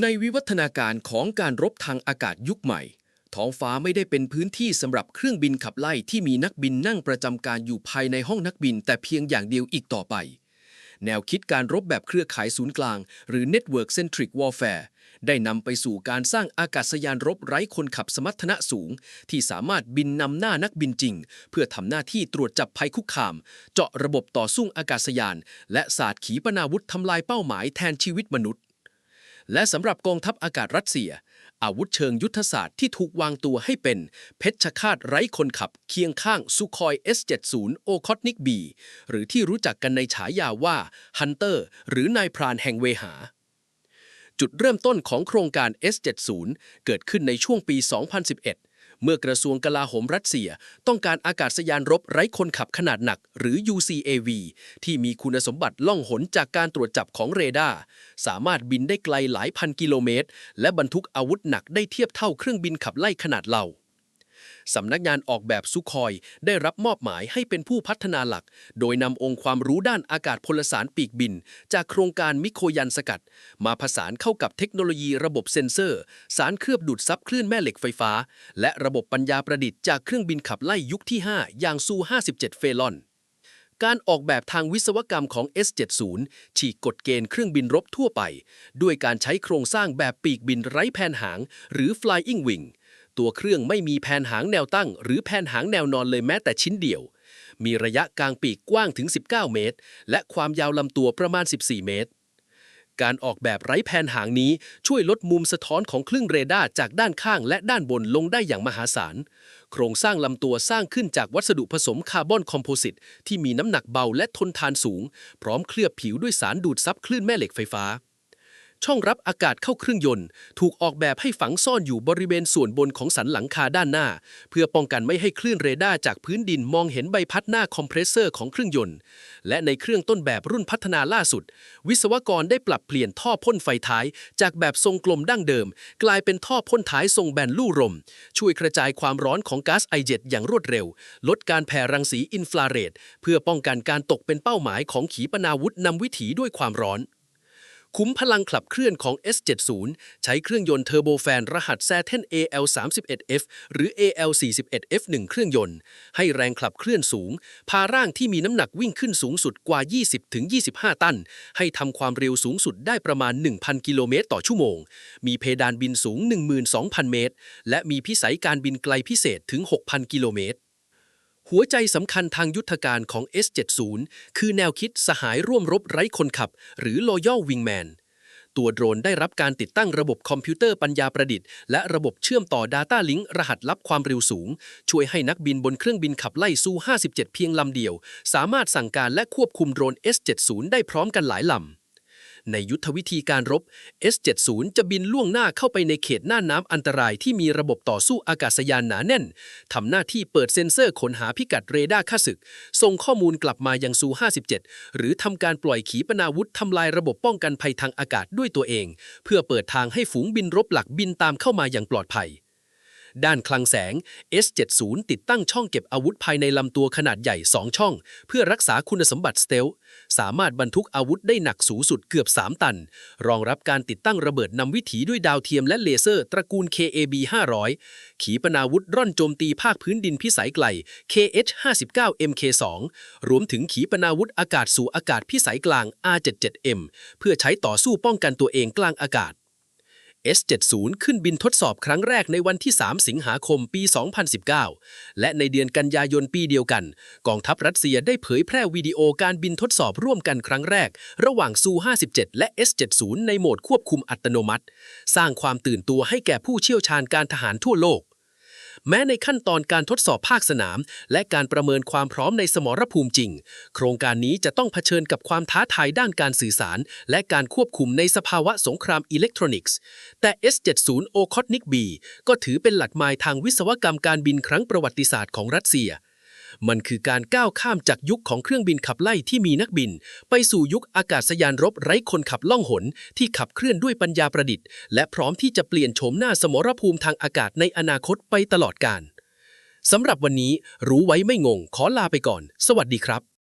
ในวิวัฒนาการของการรบทางอากาศยุคใหม่ท้องฟ้าไม่ได้เป็นพื้นที่สำหรับเครื่องบินขับไล่ที่มีนักบินนั่งประจำการอยู่ภายในห้องนักบินแต่เพียงอย่างเดียวอีกต่อไปแนวคิดการรบแบบเครือข่ายศูนย์กลางหรือ Network Centric Warfare ได้นำไปสู่การสร้างอากาศยานรบไร้คนขับสมรรถนะสูงที่สามารถบินนำหน้านักบินจริงเพื่อทำหน้าที่ตรวจจับภัยคุกคามเจาะระบบต่อสู้อากาศยานและศาสตร์ขีปนาวุธทำลายเป้าหมายแทนชีวิตมนุษย์และสำหรับกองทัพอากาศรัสเซียอาวุธเชิงยุทธศาสตร์ที่ถูกวางตัวให้เป็นเพชฌฆาตไร้คนขับเคียงข้างซูคอย S-70 โอคอตนิก B หรือที่รู้จักกันในฉายาว่าฮันเตอร์หรือนายพรานแห่งเวหาจุดเริ่มต้นของโครงการ S-70 เกิดขึ้นในช่วงปี 2011 เมื่อกระทรวงกลาโหมรัสเซียต้องการอากาศยานรบไร้คนขับขนาดหนักหรือ UCAV ที่มีคุณสมบัติล่องหนจากการตรวจจับของเรดาร์สามารถบินได้ไกลหลายพันกิโลเมตรและบรรทุกอาวุธหนักได้เทียบเท่าเครื่องบินขับไล่ขนาดเหล่าสำนักงานออกแบบซุคอยได้รับมอบหมายให้เป็นผู้พัฒนาหลักโดยนำองค์ความรู้ด้านอากาศพลสารปีกบินจากโครงการมิโคยันสกัดมาผสานเข้ากับเทคโนโลยีระบบเซ็นเซอร์สารเคลือบดูดซับคลื่นแม่เหล็กไฟฟ้าและระบบปัญญาประดิษฐ์จากเครื่องบินขับไล่ยุคที่ 5 อย่างซู 57 เฟลอนการออกแบบทางวิศวกรรมของ S-70 ฉีกกฎเกณฑ์เครื่องบินรบทั่วไปด้วยการใช้โครงสร้างแบบปีกบินไร้แผนหางหรือ Flying Wingตัวเครื่องไม่มีแผนหางแนวตั้งหรือแผนหางแนวนอนเลยแม้แต่ชิ้นเดียวมีระยะกลางปีกกว้างถึง 19 เมตรและความยาวลำตัวประมาณ 14 เมตรการออกแบบไร้แผนหางนี้ช่วยลดมุมสะท้อนของคลื่นเรดาร์จากด้านข้างและด้านบนลงได้อย่างมหาศาลโครงสร้างลำตัวสร้างขึ้นจากวัสดุผสมคาร์บอนคอมโพสิตที่มีน้ำหนักเบาและทนทานสูงพร้อมเคลือบผิวด้วยสารดูดซับคลื่นแม่เหล็กไฟฟ้าช่องรับอากาศเข้าเครื่องยนต์ถูกออกแบบให้ฝังซ่อนอยู่บริเวณส่วนบนของสันหลังคาด้านหน้าเพื่อป้องกันไม่ให้คลื่นเรดาร์จากพื้นดินมองเห็นใบพัดหน้าคอมเพรสเซอร์ของเครื่องยนต์และในเครื่องต้นแบบรุ่นพัฒนาล่าสุดวิศวกรได้ปรับเปลี่ยนท่อพ่นไฟท้ายจากแบบทรงกลมดั้งเดิมกลายเป็นท่อพ่นท้ายทรงแบนลู่ลมช่วยกระจายความร้อนของก๊าซไอเจ็ตอย่างรวดเร็วลดการแผ่รังสีอินฟราเรดเพื่อป้องกันการตกเป็นเป้าหมายของขีปนาวุธนำวิถีด้วยความร้อนคุ้มพลังขับเคลื่อนของ S-70 ใช้เครื่องยนต์เทอร์โบแฟนรหัส Saturn AL31F หรือ AL41F1 เครื่องยนต์ให้แรงขับเคลื่อนสูงพาร่างที่มีน้ำหนักวิ่งขึ้นสูงสุดกว่า 20-25 ตันให้ทำความเร็วสูงสุดได้ประมาณ 1,000 กิโลเมตรต่อชั่วโมงมีเพดานบินสูง 12,000 เมตรและมีพิสัยการบินไกลพิเศษถึง 6,000 กิโลเมตรหัวใจสำคัญทางยุทธการของ S-70 คือแนวคิดสหายร่วมรบไร้คนขับหรือ Loyal Wingman ตัวโดรนได้รับการติดตั้งระบบคอมพิวเตอร์ปัญญาประดิษฐ์และระบบเชื่อมต่อ Data Link รหัสลับความเร็วสูงช่วยให้นักบินบนเครื่องบินขับไล่ซู 57 เพียงลำเดียวสามารถสั่งการและควบคุมโดรน S-70 ได้พร้อมกันหลายลำในยุทธวิธีการรบ S-70 จะบินล่วงหน้าเข้าไปในเขตน่านน้ำอันตรายที่มีระบบต่อสู้อากาศยานหนาแน่นทำหน้าที่เปิดเซ็นเซอร์ค้นหาพิกัดเรดาร์ข้าศึกส่งข้อมูลกลับมายังซู 57หรือทำการปล่อยขีปนาวุธทำลายระบบป้องกันภัยทางอากาศด้วยตัวเองเพื่อเปิดทางให้ฝูงบินรบหลักบินตามเข้ามาอย่างปลอดภัยด้านคลังแสง S-70 ติดตั้งช่องเก็บอาวุธภายในลำตัวขนาดใหญ่ 2 ช่องเพื่อรักษาคุณสมบัติสเตลท์สามารถบรรทุกอาวุธได้หนักสูงสุดเกือบ 3 ตันรองรับการติดตั้งระเบิดนำวิถีด้วยดาวเทียมและเลเซอร์ตระกูล KAB-500 ขีปนาวุธร่อนโจมตีภาคพื้นดินพิสัยไกล KH-59 MK2 รวมถึงขีปนาวุธอากาศสู่อากาศพิสัยกลาง R77M เพื่อใช้ต่อสู้ป้องกันตัวเองกลางอากาศS-70 ขึ้นบินทดสอบครั้งแรกในวันที่ 3 สิงหาคม ปี 2019 และในเดือนกันยายนปีเดียวกันกองทัพรัสเซียได้เผยแพร่วิดีโอการบินทดสอบร่วมกันครั้งแรกระหว่างซู 57 และ S-70 ในโหมดควบคุมอัตโนมัติสร้างความตื่นตัวให้แก่ผู้เชี่ยวชาญการทหารทั่วโลกแม้ในขั้นตอนการทดสอบภาคสนามและการประเมินความพร้อมในสมรภูมิจริงโครงการนี้จะต้องเผชิญกับความท้าทายด้านการสื่อสารและการควบคุมในสภาวะสงครามอิเล็กทรอนิกส์แต่ S-70 โอคอตนิก B ก็ถือเป็นหลักไมล์ทางวิศวกรรมการบินครั้งประวัติศาสตร์ของรัสเซียมันคือการก้าวข้ามจากยุคของเครื่องบินขับไล่ที่มีนักบินไปสู่ยุคอากาศยานรบไร้คนขับล่องหนที่ขับเคลื่อนด้วยปัญญาประดิษฐ์และพร้อมที่จะเปลี่ยนโฉมหน้าสมรภูมิทางอากาศในอนาคตไปตลอดกาลสำหรับวันนี้รู้ไว้ไม่งงขอลาไปก่อนสวัสดีครับ